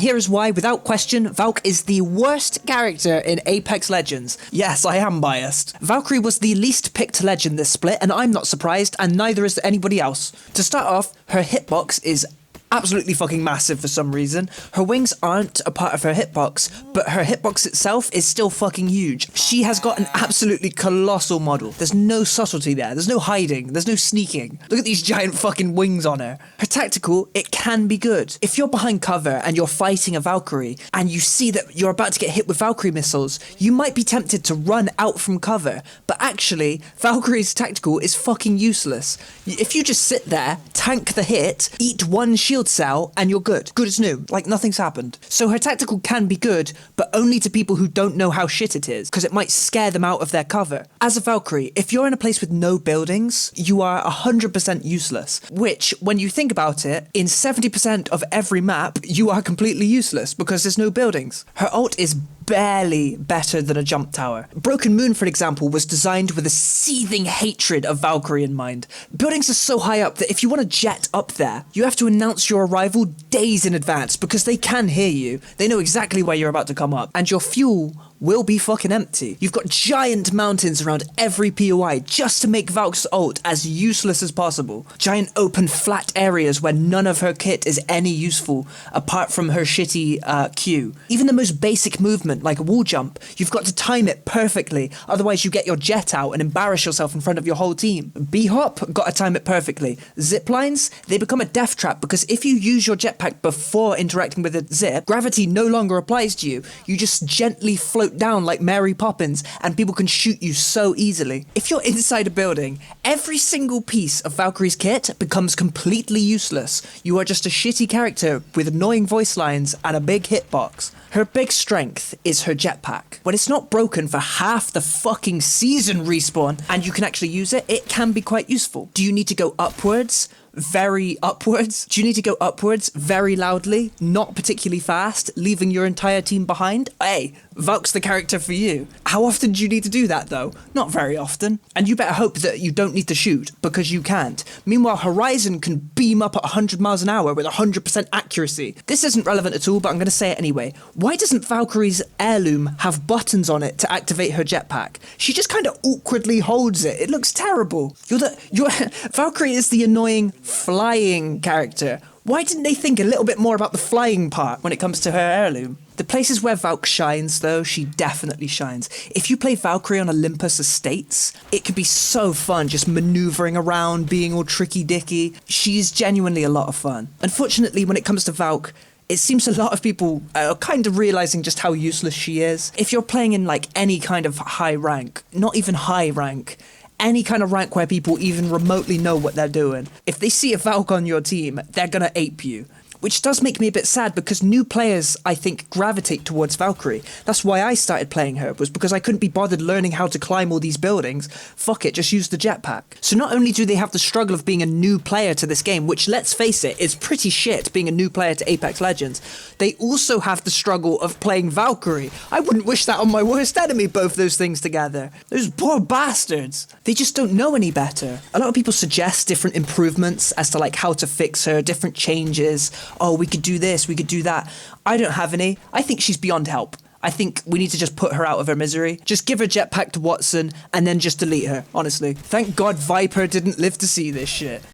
Here is why, without question, Valk is the worst character in Apex Legends. Yes, I am biased. Valkyrie was the least picked legend this split, and I'm not surprised, and neither is anybody else. To start off, her hitbox is absolutely fucking massive for some reason. Her wings aren't a part of her hitbox, but her hitbox itself is still fucking huge. She has got an absolutely colossal model. There's no subtlety there. There's no hiding. There's no sneaking. Look at these giant fucking wings on her. Her tactical, it can be good. If you're behind cover and you're fighting a Valkyrie and you see that you're about to get hit with Valkyrie missiles, you might be tempted to run out from cover, but actually, Valkyrie's tactical is fucking useless. If you just sit there, tank the hit, eat one shield cell, and you're good. Good as new, like nothing's happened. So her tactical can be good, but only to people who don't know how shit it is, because it might scare them out of their cover. As a Valkyrie, if you're in a place with no buildings, you are 100% useless, which, when you think about it, in 70% of every map, you are completely useless, because there's no buildings. Her ult is barely better than a jump tower. Broken Moon, for example, was designed with a seething hatred of Valkyrie in mind. Buildings are so high up that if you want to jet up there, you have to announce your arrival days in advance because they can hear you. They know exactly where you're about to come up, and your fuel will be fucking empty. You've got giant mountains around every POI just to make Valk's ult as useless as possible. Giant open flat areas where none of her kit is any useful apart from her shitty Q. Even the most basic movement like a wall jump, you've got to time it perfectly, otherwise you get your jet out and embarrass yourself in front of your whole team. B-hop, got to time it perfectly. Zip lines, they become a death trap because if you use your jetpack before interacting with a zip, gravity no longer applies to you. You just gently float down like Mary Poppins and people can shoot you so easily. If you're inside a building, every single piece of Valkyrie's kit becomes completely useless. You are just a shitty character with annoying voice lines and a big hitbox. Her big strength is her jetpack. When it's not broken for half the fucking season respawn and you can actually use it, it can be quite useful. Do you need to go upwards? Very upwards? Do you need to go upwards very loudly, not particularly fast, leaving your entire team behind? Hey, Valk's the character for you. How often do you need to do that though? Not very often. And you better hope that you don't need to shoot, because you can't. Meanwhile, Horizon can beam up at 100 miles an hour with 100% accuracy. This isn't relevant at all, but I'm going to say it anyway. Why doesn't Valkyrie's heirloom have buttons on it to activate her jetpack? She just kind of awkwardly holds it. It looks terrible. Valkyrie is the annoying flying character. Why didn't they think a little bit more about the flying part when it comes to her heirloom? The places where Valk shines, though, she definitely shines. If you play Valkyrie on Olympus Estates, it could be so fun just maneuvering around, being all tricky-dicky. She's genuinely a lot of fun. Unfortunately, when it comes to Valk, it seems a lot of people are kind of realizing just how useless she is. If you're playing in like any kind of high rank, not even high rank, any kind of rank where people even remotely know what they're doing, if they see a Valk on your team, they're gonna ape you. Which does make me a bit sad because new players, I think, gravitate towards Valkyrie. That's why I started playing her, was because I couldn't be bothered learning how to climb all these buildings. Fuck it, just use the jetpack. So not only do they have the struggle of being a new player to this game, which, let's face it, is pretty shit being a new player to Apex Legends, they also have the struggle of playing Valkyrie. I wouldn't wish that on my worst enemy, both those things together. Those poor bastards. They just don't know any better. A lot of people suggest different improvements as to like how to fix her, different changes. Oh, we could do this, we could do that. I don't have any. I think she's beyond help. I think we need to just put her out of her misery. Just give her jetpack to Watson and then just delete her, honestly. Thank God Viper didn't live to see this shit.